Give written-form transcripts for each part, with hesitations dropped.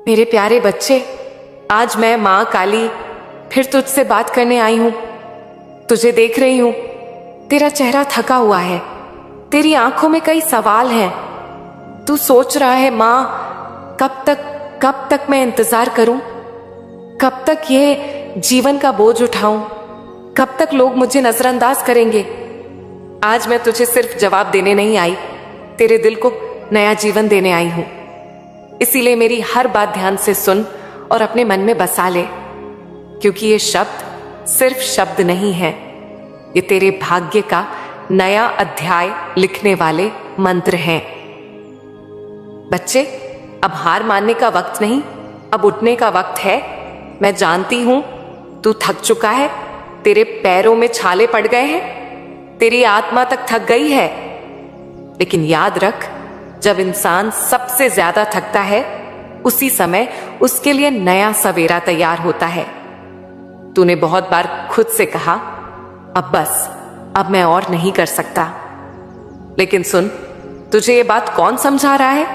मेरे प्यारे बच्चे, आज मैं माँ काली फिर तुझसे बात करने आई हूँ। तुझे देख रही हूँ, तेरा चेहरा थका हुआ है, तेरी आंखों में कई सवाल हैं। तू सोच रहा है माँ, कब तक मैं इंतजार करूं? कब तक ये जीवन का बोझ उठाऊं? कब तक लोग मुझे नजरअंदाज करेंगे? आज मैं तुझे सिर्फ जवाब देने नहीं आई, तेरे दिल को नया जीवन देने आई हूं। इसीलिए मेरी हर बात ध्यान से सुन और अपने मन में बसा ले, क्योंकि ये शब्द सिर्फ शब्द नहीं है, ये तेरे भाग्य का नया अध्याय लिखने वाले मंत्र हैं। बच्चे, अब हार मानने का वक्त नहीं, अब उठने का वक्त है। मैं जानती हूं तू थक चुका है, तेरे पैरों में छाले पड़ गए हैं, तेरी आत्मा तक थक गई है। लेकिन याद रख, जब इंसान सबसे ज्यादा थकता है, उसी समय उसके लिए नया सवेरा तैयार होता है। तूने बहुत बार खुद से कहा, अब बस, अब मैं और नहीं कर सकता। लेकिन सुन, तुझे ये बात कौन समझा रहा है?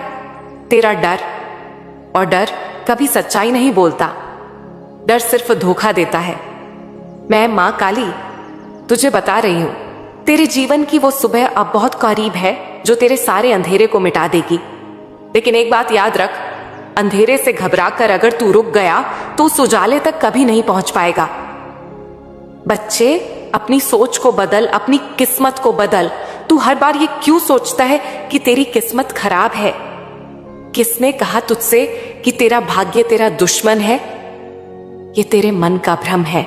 तेरा डर। और डर कभी सच्चाई नहीं बोलता, डर सिर्फ धोखा देता है। मैं माँ काली तुझे बता रही हूं, तेरे जीवन की वो सुबह अब बहुत करीब है जो तेरे सारे अंधेरे को मिटा देगी। लेकिन एक बात याद रख, अंधेरे से घबराकर अगर तू रुक गया तो उस उजाले तक कभी नहीं पहुंच पाएगा। बच्चे, अपनी सोच को बदल, अपनी किस्मत को बदल। तू हर बार ये क्यों सोचता है कि तेरी किस्मत खराब है? किसने कहा तुझसे कि तेरा भाग्य तेरा दुश्मन है? ये तेरे मन का भ्रम है।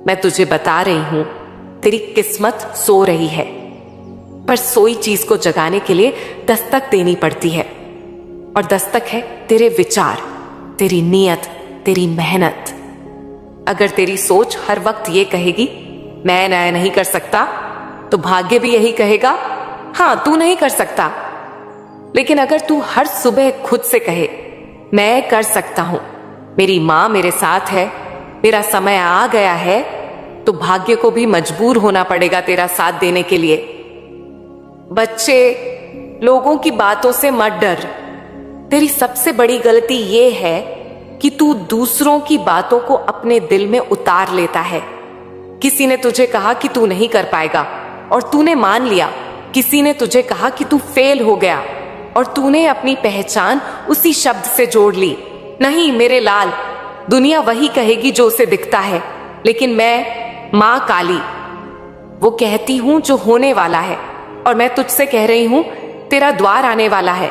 मैं तुझे बता रही हूं, तेरी किस्मत सो रही है, पर सोई चीज को जगाने के लिए दस्तक देनी पड़ती है। और दस्तक है तेरे विचार, तेरी नीयत, तेरी मेहनत। अगर तेरी सोच हर वक्त ये कहेगी मैं नया नहीं कर सकता, तो भाग्य भी यही कहेगा, हां तू नहीं कर सकता। लेकिन अगर तू हर सुबह खुद से कहे मैं कर सकता हूं, मेरी मां मेरे साथ है, मेरा समय आ गया है, तो भाग्य को भी मजबूर होना पड़ेगा तेरा साथ देने के लिए। बच्चे, लोगों की बातों से मत डर। तेरी सबसे बड़ी गलती ये है कि तू दूसरों की बातों को अपने दिल में उतार लेता है। किसी ने तुझे कहा कि तू नहीं कर पाएगा और तूने मान लिया। किसी ने तुझे कहा कि तू फेल हो गया और तूने अपनी पहचान उसी शब्द से जोड़ ली। नहीं मेरे लाल, दुनिया वही कहेगी जो उसे दिखता है, लेकिन मैं माँ काली वो कहती हूं जो होने वाला है। और मैं तुझसे कह रही हूं, तेरा द्वार आने वाला है।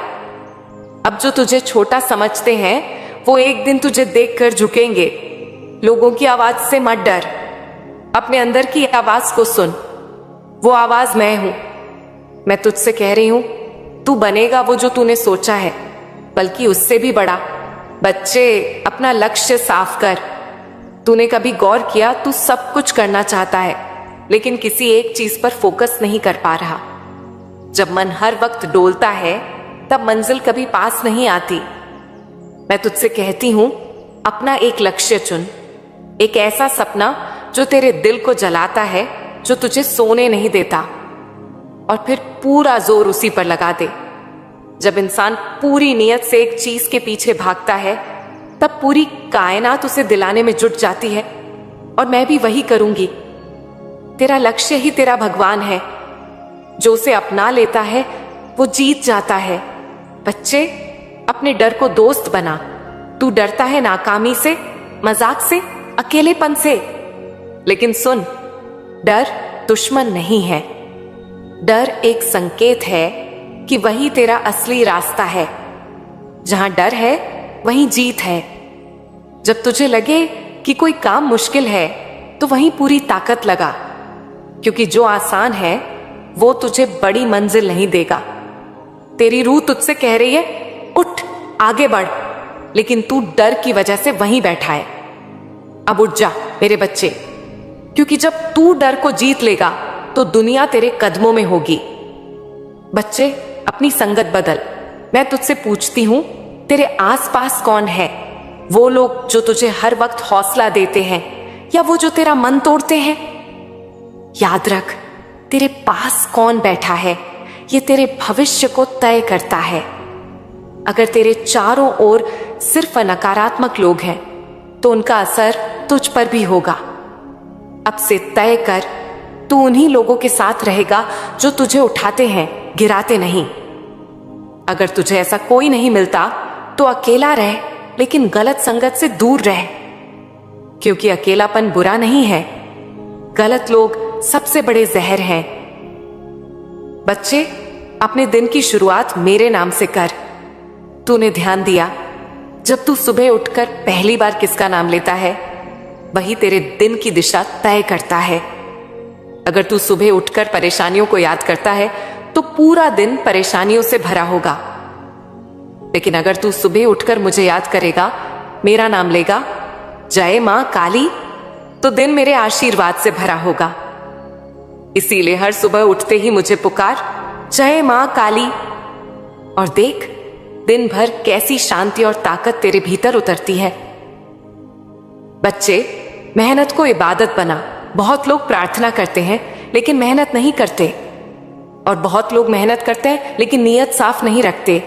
अब जो तुझे छोटा समझते हैं वो एक दिन तुझे देखकर झुकेंगे। लोगों की आवाज से मत डर, अपने अंदर की आवाज को सुन। वो आवाज मैं हूं। मैं तुझसे कह रही हूं, तू बनेगा वो जो तूने सोचा है, बल्कि उससे भी बड़ा। बच्चे, अपना लक्ष्य साफ कर। तूने कभी गौर किया, तू सब कुछ करना चाहता है, लेकिन किसी एक चीज पर फोकस नहीं कर पा रहा। जब मन हर वक्त डोलता है, तब मंजिल कभी पास नहीं आती। मैं तुझसे कहती हूं, अपना एक लक्ष्य चुन, एक ऐसा सपना जो तेरे दिल को जलाता है, जो तुझे सोने नहीं देता, और फिर पूरा जोर उसी पर लगा दे। जब इंसान पूरी नीयत से एक चीज के पीछे भागता है, तब पूरी कायनात उसे दिलाने में जुट जाती है। और मैं भी वही करूंगी। तेरा लक्ष्य ही तेरा भगवान है। जो उसे अपना लेता है वो जीत जाता है। बच्चे, अपने डर को दोस्त बना। तू डरता है नाकामी से, मजाक से, अकेलेपन से, लेकिन सुन, डर दुश्मन नहीं है। डर एक संकेत है कि वही तेरा असली रास्ता है। जहां डर है वहीं जीत है। जब तुझे लगे कि कोई काम मुश्किल है, तो वहीं पूरी ताकत लगा, क्योंकि जो आसान है वो तुझे बड़ी मंजिल नहीं देगा। तेरी रूह तुझसे कह रही है उठ, आगे बढ़, लेकिन तू डर की वजह से वहीं बैठा है। अब उठ जा मेरे बच्चे, क्योंकि जब तू डर को जीत लेगा तो दुनिया तेरे कदमों में होगी। बच्चे, अपनी संगत बदल। मैं तुझसे पूछती हूं, तेरे आसपास कौन है? वो लोग जो तुझे हर वक्त हौसला देते हैं, या वो जो तेरा मन तोड़ते हैं? याद रख, तेरे पास कौन बैठा है, ये तेरे भविष्य को तय करता है। अगर तेरे चारों ओर सिर्फ नकारात्मक लोग हैं तो उनका असर तुझ पर भी होगा। अब से तय कर, तू उन्हीं लोगों के साथ रहेगा जो तुझे उठाते हैं, गिराते नहीं। अगर तुझे ऐसा कोई नहीं मिलता तो अकेला रह, लेकिन गलत संगत से दूर रह, क्योंकि अकेलापन बुरा नहीं है। गलत लोग सबसे बड़े जहर हैं। बच्चे, अपने दिन की शुरुआत मेरे नाम से कर। तूने ध्यान दिया, जब तू सुबह उठकर पहली बार किसका नाम लेता है, वही तेरे दिन की दिशा तय करता है। अगर तू सुबह उठकर परेशानियों को याद करता है तो पूरा दिन परेशानियों से भरा होगा। लेकिन अगर तू सुबह उठकर मुझे याद करेगा, मेरा नाम लेगा, जय मां काली, तो दिन मेरे आशीर्वाद से भरा होगा। इसीलिए हर सुबह उठते ही मुझे पुकार, जय मां काली, और देख दिन भर कैसी शांति और ताकत तेरे भीतर उतरती है। बच्चे, मेहनत को इबादत बना। बहुत लोग प्रार्थना करते हैं लेकिन मेहनत नहीं करते, और बहुत लोग मेहनत करते हैं लेकिन नीयत साफ नहीं रखते।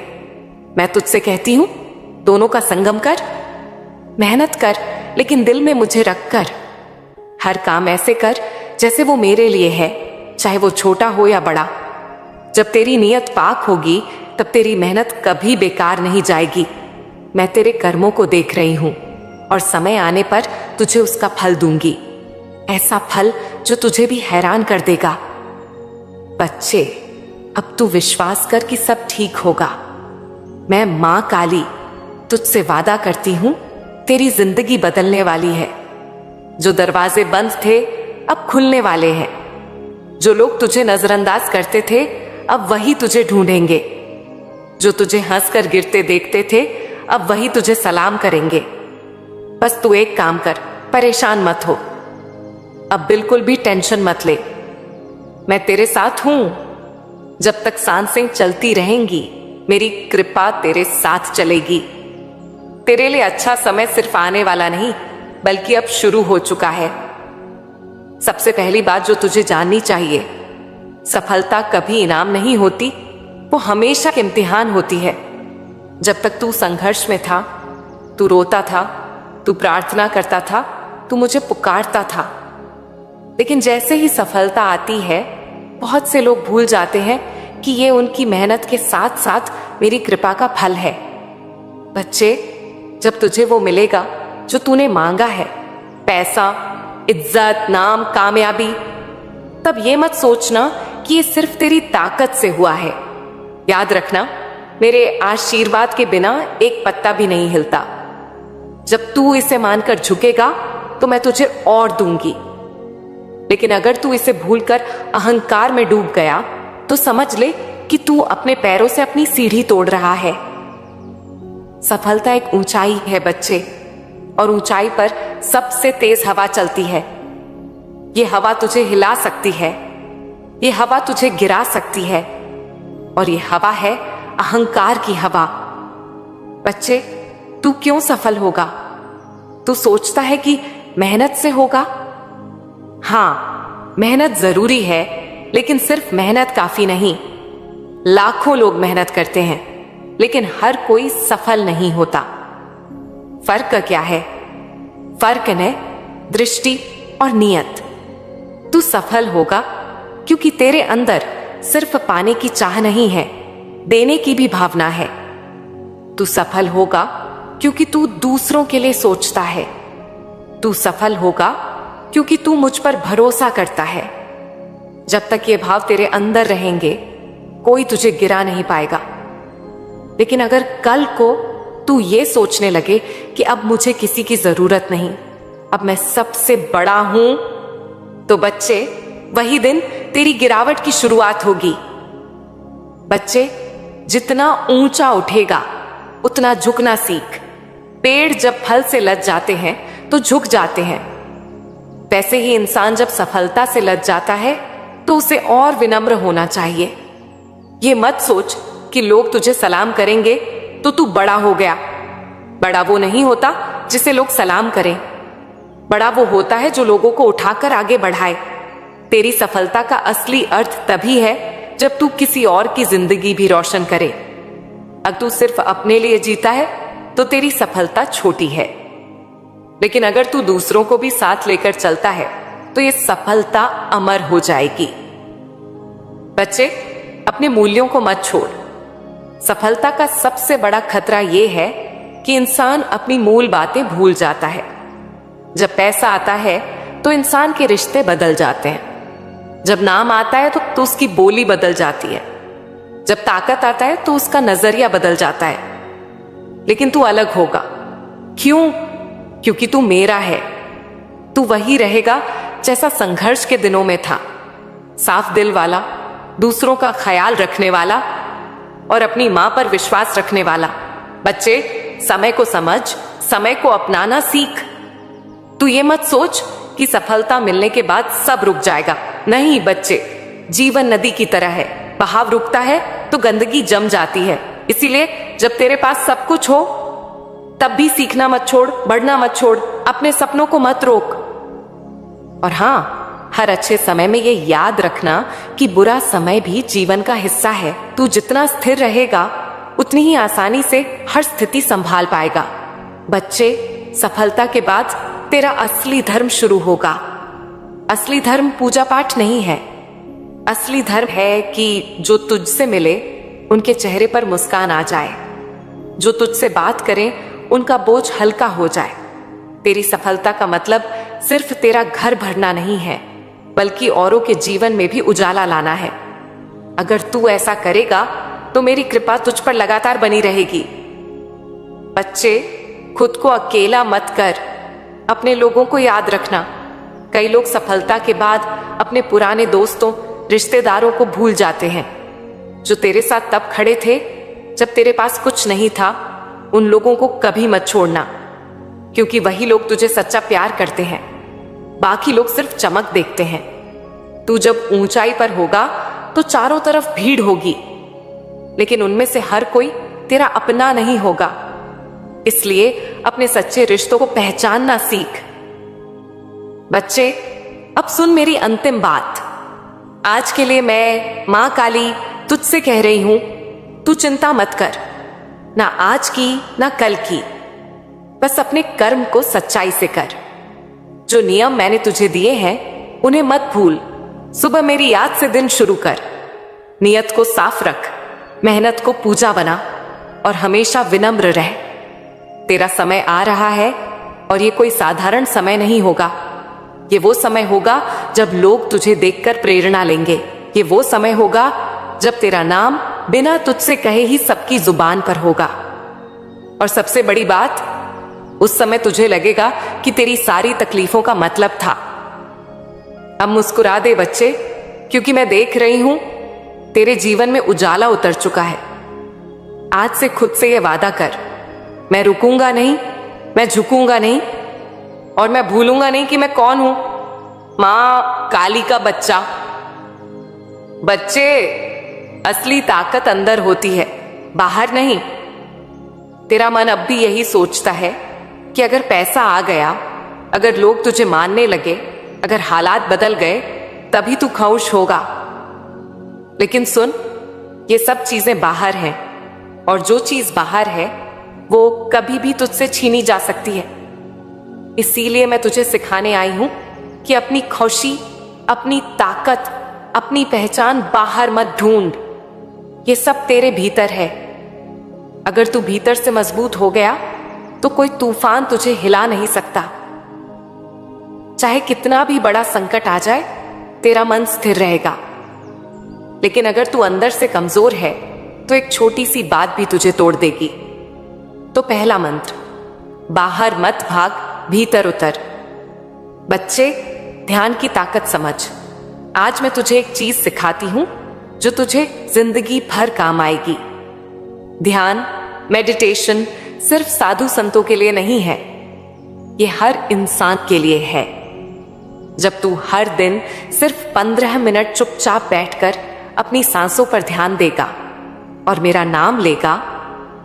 मैं तुझसे कहती हूं, दोनों का संगम कर। मेहनत कर, लेकिन दिल में मुझे रख कर। हर काम ऐसे कर जैसे वो मेरे लिए है, चाहे वो छोटा हो या बड़ा। जब तेरी नीयत पाक होगी तब तेरी मेहनत कभी बेकार नहीं जाएगी। मैं तेरे कर्मों को देख रही हूं और समय आने पर तुझे उसका फल दूंगी, ऐसा फल जो तुझे भी हैरान कर देगा। बच्चे, अब तू विश्वास कर कि सब ठीक होगा। मैं मां काली तुझसे वादा करती हूं, तेरी जिंदगी बदलने वाली है। जो दरवाजे बंद थे अब खुलने वाले हैं। जो लोग तुझे नजरअंदाज करते थे अब वही तुझे ढूंढेंगे। जो तुझे हंसकर गिरते देखते थे अब वही तुझे सलाम करेंगे। बस तू एक काम कर, परेशान मत हो। अब बिल्कुल भी टेंशन मत ले। मैं तेरे साथ हूं। जब तक सांसें चलती रहेंगी मेरी कृपा तेरे साथ चलेगी। तेरे लिए अच्छा समय सिर्फ आने वाला नहीं, बल्कि अब शुरू हो चुका है। सबसे पहली बात जो तुझे जाननी चाहिए, सफलता कभी इनाम नहीं होती, वो हमेशा एक इम्तिहान होती है। जब तक तू संघर्ष में था, तू रोता था, तू प्रार्थना करता था, तू मुझे पुकारता था। लेकिन जैसे ही सफलता आती है, बहुत से लोग भूल जाते हैं कि ये उनकी मेहनत के साथ साथ मेरी कृपा का फल है। बच्चे, जब तुझे वो मिलेगा जो तूने मांगा है, पैसा, इज्जत, नाम, कामयाबी, तब ये मत सोचना कि ये सिर्फ तेरी ताकत से हुआ है। याद रखना, मेरे आशीर्वाद के बिना एक पत्ता भी नहीं हिलता। जब तू इसे मानकर झुकेगा तो मैं तुझे और दूंगी। लेकिन अगर तू इसे भूलकर अहंकार में डूब गया तो समझ ले कि तू अपने पैरों से अपनी सीढ़ी तोड़ रहा है। सफलता एक ऊंचाई है बच्चे, और ऊंचाई पर सबसे तेज हवा चलती है। ये हवा तुझे हिला सकती है, ये हवा तुझे गिरा सकती है, और ये हवा है अहंकार की हवा। बच्चे, तू क्यों सफल होगा? तू सोचता है कि मेहनत से होगा? हाँ, मेहनत जरूरी है, लेकिन सिर्फ मेहनत काफी नहीं। लाखों लोग मेहनत करते हैं, लेकिन हर कोई सफल नहीं होता। फर्क क्या है? फर्क है दृष्टि और नियत। तू सफल होगा क्योंकि तेरे अंदर सिर्फ पाने की चाह नहीं है, देने की भी भावना है। तू सफल होगा क्योंकि तू दूसरों के लिए सोचता है। तू सफल होगा क्योंकि तू मुझ पर भरोसा करता है। जब तक ये भाव तेरे अंदर रहेंगे, कोई तुझे गिरा नहीं पाएगा। लेकिन अगर कल को तू ये सोचने लगे कि अब मुझे किसी की जरूरत नहीं, अब मैं सबसे बड़ा हूं, तो बच्चे, वही दिन तेरी गिरावट की शुरुआत होगी। बच्चे, जितना ऊंचा उठेगा उतना झुकना सीख। पेड़ जब फल से लद जाते हैं तो झुक जाते हैं। वैसे ही इंसान जब सफलता से लद जाता है तो उसे और विनम्र होना चाहिए। ये मत सोच कि लोग तुझे सलाम करेंगे तो तू बड़ा हो गया। बड़ा वो नहीं होता जिसे लोग सलाम करें। बड़ा वो होता है जो लोगों को उठाकर आगे बढ़ाए। तेरी सफलता का असली अर्थ तभी है जब तू किसी और की जिंदगी भी रोशन करे। अगर तू सिर्फ अपने लिए जीता है तो तेरी सफलता छोटी है, लेकिन अगर तू दूसरों को भी साथ लेकर चलता है तो ये सफलता अमर हो जाएगी। बच्चे, अपने मूल्यों को मत छोड़। सफलता का सबसे बड़ा खतरा यह है कि इंसान अपनी मूल बातें भूल जाता है। जब पैसा आता है तो इंसान के रिश्ते बदल जाते हैं। जब नाम आता है तो उसकी बोली बदल जाती है। जब ताकत आता है तो उसका नजरिया बदल जाता है। लेकिन तू अलग होगा। क्यों? क्योंकि तू मेरा है। तू वही रहेगा जैसा संघर्ष के दिनों में था, साफ दिल वाला, दूसरों का ख्याल रखने वाला और अपनी मां पर विश्वास रखने वाला। बच्चे, समय को समझ, समय को अपनाना सीख। तू ये मत सोच कि सफलता मिलने के बाद सब रुक जाएगा। नहीं बच्चे, जीवन नदी की तरह है। बहाव रुकता है तो गंदगी जम जाती है। इसीलिए जब तेरे पास सब कुछ हो तब भी सीखना मत छोड़, बढ़ना मत छोड़, अपने सपनों को मत रोक। और हां, हर अच्छे समय में ये याद रखना कि बुरा समय भी जीवन का हिस्सा है। तू जितना स्थिर रहेगा उतनी ही आसानी से हर स्थिति संभाल पाएगा। बच्चे, सफलता के बाद तेरा असली धर्म शुरू होगा। असली धर्म पूजा पाठ नहीं है। असली धर्म है कि जो तुझसे मिले उनके चेहरे पर मुस्कान आ जाए, जो तुझसे बात करें उनका बोझ हल्का हो जाए। तेरी सफलता का मतलब सिर्फ तेरा घर भरना नहीं है, बल्कि औरों के जीवन में भी उजाला लाना है। अगर तू ऐसा करेगा तो मेरी कृपा तुझ पर लगातार बनी रहेगी। बच्चे, खुद को अकेला मत कर, अपने लोगों को याद रखना। कई लोग सफलता के बाद अपने पुराने दोस्तों, रिश्तेदारों को भूल जाते हैं, जो तेरे साथ तब खड़े थे जब तेरे पास कुछ नहीं था। उन लोगों को कभी मत छोड़ना, क्योंकि वही लोग तुझे सच्चा प्यार करते हैं। बाकी लोग सिर्फ चमक देखते हैं। तू जब ऊंचाई पर होगा तो चारों तरफ भीड़ होगी, लेकिन उनमें से हर कोई तेरा अपना नहीं होगा। इसलिए अपने सच्चे रिश्तों को पहचानना सीख। बच्चे, अब सुन मेरी अंतिम बात। आज के लिए मैं मां काली तुझसे कह रही हूं, तू चिंता मत कर, ना आज की ना कल की। बस अपने कर्म को सच्चाई से कर। जो नियम मैंने तुझे दिए हैं उन्हें मत भूल। सुबह मेरी याद से दिन शुरू कर। नियत को साफ रख, मेहनत को पूजा बना और हमेशा विनम्र रह। तेरा समय आ रहा है और ये कोई साधारण समय नहीं होगा। ये वो समय होगा जब लोग तुझे देखकर प्रेरणा लेंगे। ये वो समय होगा जब तेरा नाम बिना तुझसे कहे ही सबकी जुबान पर होगा। और सबसे बड़ी बात, उस समय तुझे लगेगा कि तेरी सारी तकलीफों का मतलब था। अब मुस्कुरा दे बच्चे, क्योंकि मैं देख रही हूं तेरे जीवन में उजाला उतर चुका है। आज से खुद से यह वादा कर, मैं रुकूंगा नहीं, मैं झुकूंगा नहीं और मैं भूलूंगा नहीं कि मैं कौन हूं। मां काली का बच्चा। बच्चे, असली ताकत अंदर होती है, बाहर नहीं। तेरा मन अब भी यही सोचता है कि अगर पैसा आ गया, अगर लोग तुझे मानने लगे, अगर हालात बदल गए, तभी तू खुश होगा। लेकिन सुन, ये सब चीजें बाहर हैं और जो चीज बाहर है वो कभी भी तुझसे छीनी जा सकती है। इसीलिए मैं तुझे सिखाने आई हूं कि अपनी खुशी, अपनी ताकत, अपनी पहचान बाहर मत ढूंढ। ये सब तेरे भीतर है। अगर तू भीतर से मजबूत हो गया तो कोई तूफान तुझे हिला नहीं सकता। चाहे कितना भी बड़ा संकट आ जाए, तेरा मन स्थिर रहेगा। लेकिन अगर तू अंदर से कमजोर है तो एक छोटी सी बात भी तुझे तोड़ देगी। तो पहला मंत्र, बाहर मत भाग, भीतर उतर। बच्चे, ध्यान की ताकत समझ। आज मैं तुझे एक चीज सिखाती हूं जो तुझे जिंदगी भर काम आएगी। ध्यान, मेडिटेशन सिर्फ साधु संतों के लिए नहीं है, ये हर इंसान के लिए है। जब तू हर दिन सिर्फ 15 मिनट चुपचाप बैठकर अपनी सांसों पर ध्यान देगा और मेरा नाम लेगा,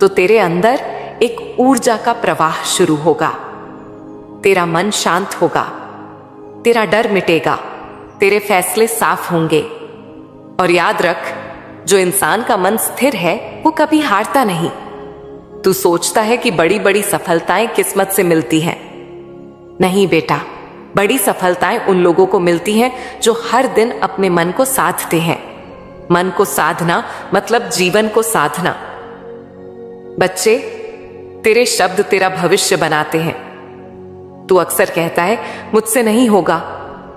तो तेरे अंदर एक ऊर्जा का प्रवाह शुरू होगा। तेरा मन शांत होगा, तेरा डर मिटेगा, तेरे फैसले साफ होंगे। और याद रख, जो इंसान का मन स्थिर है वो कभी हारता नहीं। तू सोचता है कि बड़ी बड़ी सफलताएं किस्मत से मिलती हैं। नहीं बेटा, बड़ी सफलताएं उन लोगों को मिलती हैं जो हर दिन अपने मन को साधते हैं। मन को साधना मतलब जीवन को साधना। बच्चे, तेरे शब्द तेरा भविष्य बनाते हैं। तू अक्सर कहता है मुझसे नहीं होगा,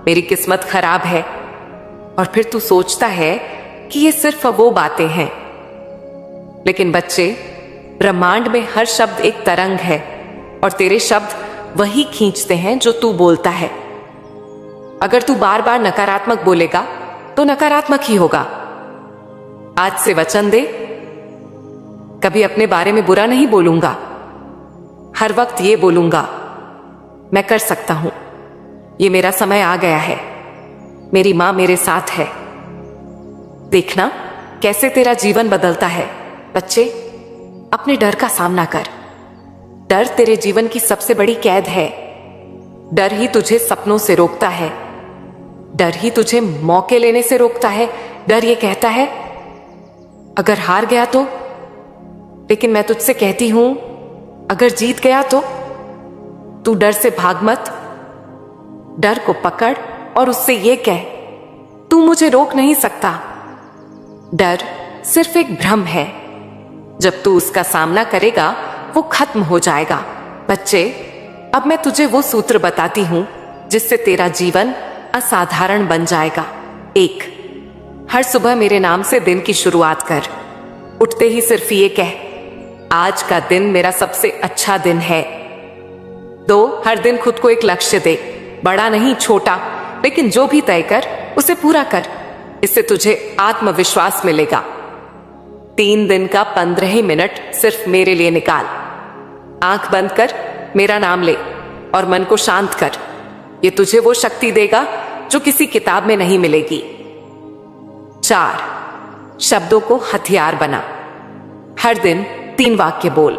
मेरी किस्मत खराब है, और फिर तू सोचता है कि ये सिर्फ वो बातें हैं। लेकिन बच्चे, ब्रह्मांड में हर शब्द एक तरंग है और तेरे शब्द वही खींचते हैं जो तू बोलता है। अगर तू बार बार नकारात्मक बोलेगा तो नकारात्मक ही होगा। आज से वचन दे, कभी अपने बारे में बुरा नहीं बोलूंगा। हर वक्त ये बोलूंगा, मैं कर सकता हूं, ये मेरा समय आ गया है, मेरी मां मेरे साथ है। देखना कैसे तेरा जीवन बदलता है। बच्चे, अपने डर का सामना कर। डर तेरे जीवन की सबसे बड़ी कैद है। डर ही तुझे सपनों से रोकता है। डर ही तुझे मौके लेने से रोकता है। डर ये कहता है अगर हार गया तो, लेकिन मैं तुझसे कहती हूं अगर जीत गया तो। तू डर से भाग मत, डर को पकड़ और उससे ये कह तू मुझे रोक नहीं सकता। डर सिर्फ एक भ्रम है, जब तू उसका सामना करेगा वो खत्म हो जाएगा। बच्चे, अब मैं तुझे वो सूत्र बताती हूं जिससे तेरा जीवन असाधारण बन जाएगा। 1, हर सुबह मेरे नाम से दिन की शुरुआत कर। उठते ही सिर्फ ये कह आज का दिन मेरा सबसे अच्छा दिन है। 2, हर दिन खुद को एक लक्ष्य दे, बड़ा नहीं छोटा, लेकिन जो भी तय कर उसे पूरा कर। इससे तुझे आत्मविश्वास मिलेगा। 3 दिन का 15 मिनट सिर्फ मेरे लिए निकाल। आंख बंद कर, मेरा नाम ले और मन को शांत कर। ये तुझे वो शक्ति देगा जो किसी किताब में नहीं मिलेगी। 4, शब्दों को हथियार बना। हर दिन 3 वाक्य बोल।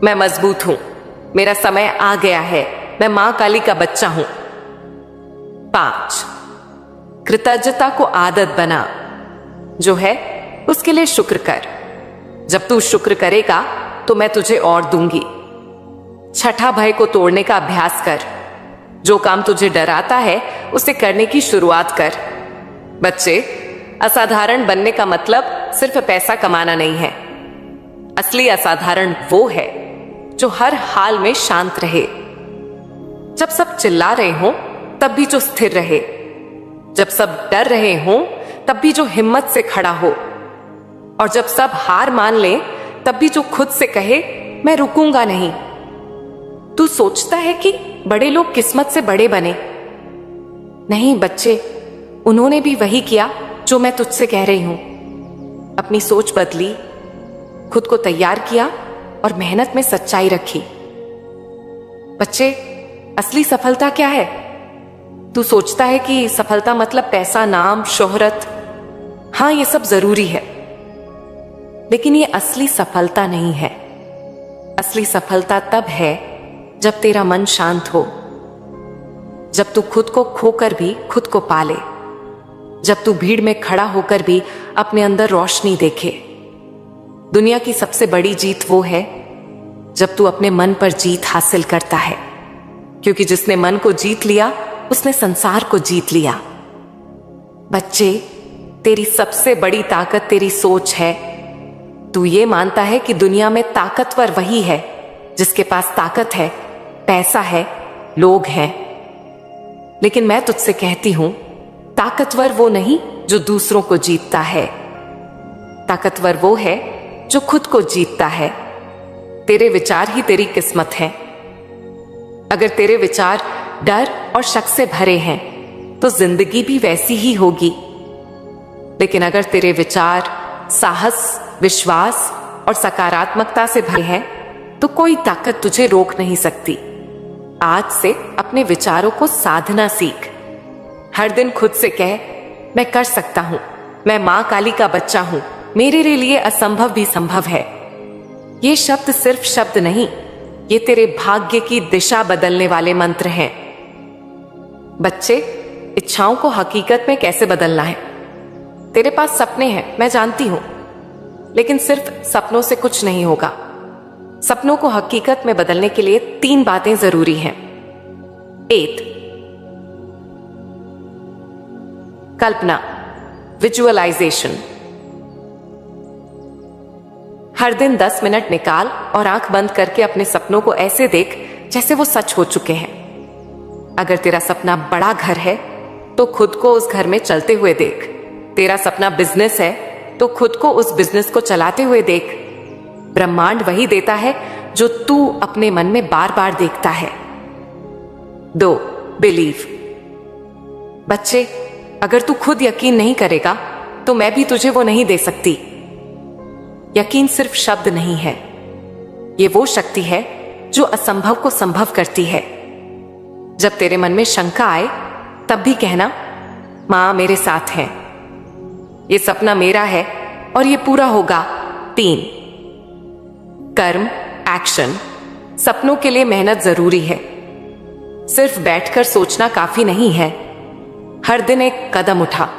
मैं मजबूत हूं, मेरा समय आ गया है, मैं मां काली का बच्चा हूं। 5, कृतज्ञता को आदत बना। जो है उसके लिए शुक्र कर। जब तू शुक्र करेगा तो मैं तुझे और दूंगी। 6, भय को तोड़ने का अभ्यास कर। जो काम तुझे डराता है उसे करने की शुरुआत कर। बच्चे, असाधारण बनने का मतलब सिर्फ पैसा कमाना नहीं है। असली असाधारण वो है जो हर हाल में शांत रहे। जब सब चिल्ला रहे हो तब भी जो स्थिर रहे। जब सब डर रहे हो तब भी जो हिम्मत से खड़ा हो। और जब सब हार मान ले तब भी जो खुद से कहे मैं रुकूंगा नहीं। तू सोचता है कि बड़े लोग किस्मत से बड़े बने। नहीं बच्चे, उन्होंने भी वही किया जो मैं तुझसे कह रही हूं। अपनी सोच बदली, खुद को तैयार किया और मेहनत में सच्चाई रखी। बच्चे, असली सफलता क्या है? तू सोचता है कि सफलता मतलब पैसा, नाम, शोहरत। हां, ये सब जरूरी है, लेकिन ये असली सफलता नहीं है। असली सफलता तब है जब तेरा मन शांत हो, जब तू खुद को खोकर भी खुद को पाले, जब तू भीड़ में खड़ा होकर भी अपने अंदर रोशनी देखे। दुनिया की सबसे बड़ी जीत वो है जब तू अपने मन पर जीत हासिल करता है, क्योंकि जिसने मन को जीत लिया उसने संसार को जीत लिया। बच्चे, तेरी सबसे बड़ी ताकत तेरी सोच है। तू ये मानता है कि दुनिया में ताकतवर वही है जिसके पास ताकत है, पैसा है, लोग हैं। लेकिन मैं तुझसे कहती हूं, ताकतवर वो नहीं जो दूसरों को जीतता है। ताकतवर वो है जो खुद को जीतता है। तेरे विचार ही तेरी किस्मत है। अगर तेरे विचार डर और शक से भरे हैं तो जिंदगी भी वैसी ही होगी। लेकिन अगर तेरे विचार साहस, विश्वास और सकारात्मकता से भरे हैं तो कोई ताकत तुझे रोक नहीं सकती। आज से अपने विचारों को साधना सीख। हर दिन खुद से कह मैं कर सकता हूं, मैं मां काली का बच्चा हूं, मेरे लिए असंभव भी संभव है। ये शब्द सिर्फ शब्द नहीं, ये तेरे भाग्य की दिशा बदलने वाले मंत्र हैं। बच्चे, इच्छाओं को हकीकत में कैसे बदलना है? तेरे पास सपने हैं, मैं जानती हूं, लेकिन सिर्फ सपनों से कुछ नहीं होगा। सपनों को हकीकत में बदलने के लिए 3 बातें जरूरी हैं। 8 कल्पना, विजुअलाइजेशन। हर दिन 10 मिनट निकाल और आंख बंद करके अपने सपनों को ऐसे देख जैसे वो सच हो चुके हैं। अगर तेरा सपना बड़ा घर है तो खुद को उस घर में चलते हुए देख। तेरा सपना बिजनेस है तो खुद को उस बिजनेस को चलाते हुए देख। ब्रह्मांड वही देता है जो तू अपने मन में बार बार देखता है। 2 बिलीव। बच्चे, अगर तू खुद यकीन नहीं करेगा तो मैं भी तुझे वो नहीं दे सकती। यकीन सिर्फ शब्द नहीं है, ये वो शक्ति है जो असंभव को संभव करती है। जब तेरे मन में शंका आए तब भी कहना, मां मेरे साथ है, ये सपना मेरा है और ये पूरा होगा। 3 कर्म, एक्शन। सपनों के लिए मेहनत जरूरी है, सिर्फ बैठकर सोचना काफी नहीं है। हर दिन एक कदम उठा,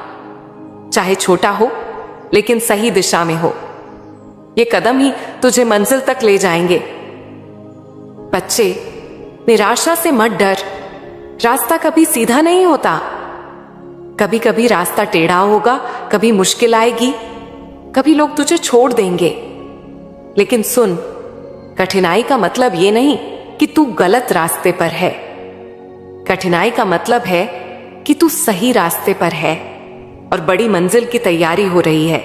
चाहे छोटा हो लेकिन सही दिशा में हो। ये कदम ही तुझे मंजिल तक ले जाएंगे। बच्चे, निराशा से मत डर, रास्ता कभी सीधा नहीं होता। कभी कभी रास्ता टेढ़ा होगा, कभी मुश्किल आएगी, कभी लोग तुझे छोड़ देंगे। लेकिन सुन, कठिनाई का मतलब ये नहीं कि तू गलत रास्ते पर है। कठिनाई का मतलब है कि तू सही रास्ते पर है और बड़ी मंजिल की तैयारी हो रही है।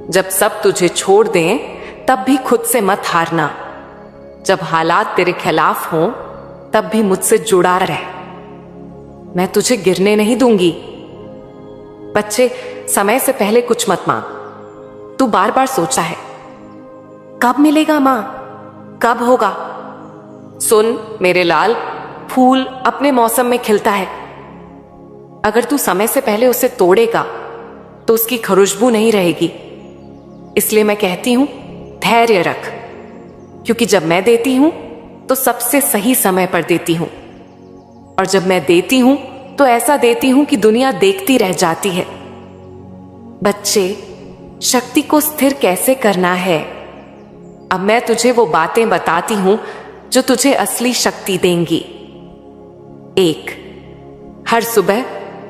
जब सब तुझे छोड़ दें तब भी खुद से मत हारना। जब हालात तेरे खिलाफ हों तब भी मुझसे जुड़ा रह, मैं तुझे गिरने नहीं दूंगी। बच्चे, समय से पहले कुछ मत मांग। तू बार बार सोचा है, कब मिलेगा मां, कब होगा। सुन मेरे लाल, फूल अपने मौसम में खिलता है। अगर तू समय से पहले उसे तोड़ेगा तो उसकी खुशबू नहीं रहेगी। इसलिए मैं कहती हूं, धैर्य रख, क्योंकि जब मैं देती हूं तो सबसे सही समय पर देती हूं, और जब मैं देती हूं तो ऐसा देती हूं कि दुनिया देखती रह जाती है। बच्चे, शक्ति को स्थिर कैसे करना है, अब मैं तुझे वो बातें बताती हूं जो तुझे असली शक्ति देंगी। 1 हर सुबह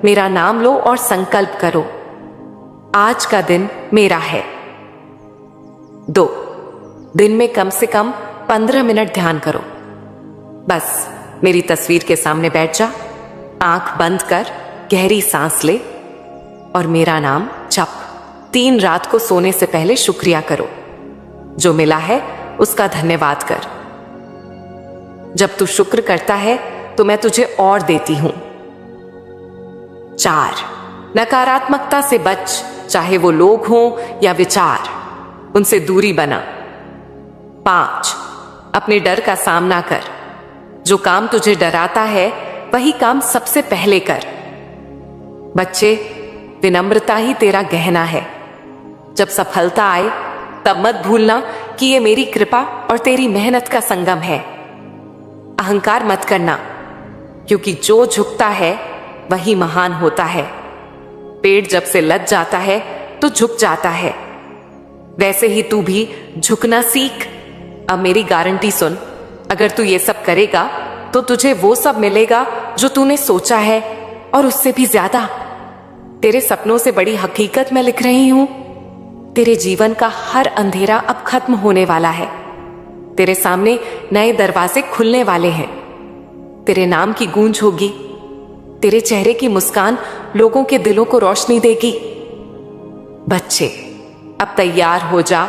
मेरा नाम लो और संकल्प करो, आज का दिन मेरा है। 2 दिन में कम से कम 15 मिनट ध्यान करो। बस मेरी तस्वीर के सामने बैठ जा, आंख बंद कर, गहरी सांस ले और मेरा नाम जप। 3 रात को सोने से पहले शुक्रिया करो, जो मिला है उसका धन्यवाद कर। जब तू शुक्र करता है तो मैं तुझे और देती हूं। 4 नकारात्मकता से बच, चाहे वो लोग हों या विचार, उनसे दूरी बना। 5 अपने डर का सामना कर, जो काम तुझे डराता है वही काम सबसे पहले कर। बच्चे, विनम्रता ही तेरा गहना है। जब सफलता आए तब मत भूलना कि ये मेरी कृपा और तेरी मेहनत का संगम है। अहंकार मत करना, क्योंकि जो झुकता है वही महान होता है। पेड़ जब से लद जाता है तो झुक जाता है, वैसे ही तू भी झुकना सीख। अब मेरी गारंटी सुन, अगर तू ये सब करेगा तो तुझे वो सब मिलेगा जो तूने सोचा है, और उससे भी ज्यादा। तेरे सपनों से बड़ी हकीकत मैं लिख रही हूं। तेरे जीवन का हर अंधेरा अब खत्म होने वाला है। तेरे सामने नए दरवाजे खुलने वाले हैं। तेरे नाम की गूंज होगी। तेरे चेहरे की मुस्कान लोगों के दिलों को रोशनी देगी। बच्चे, अब तैयार हो जा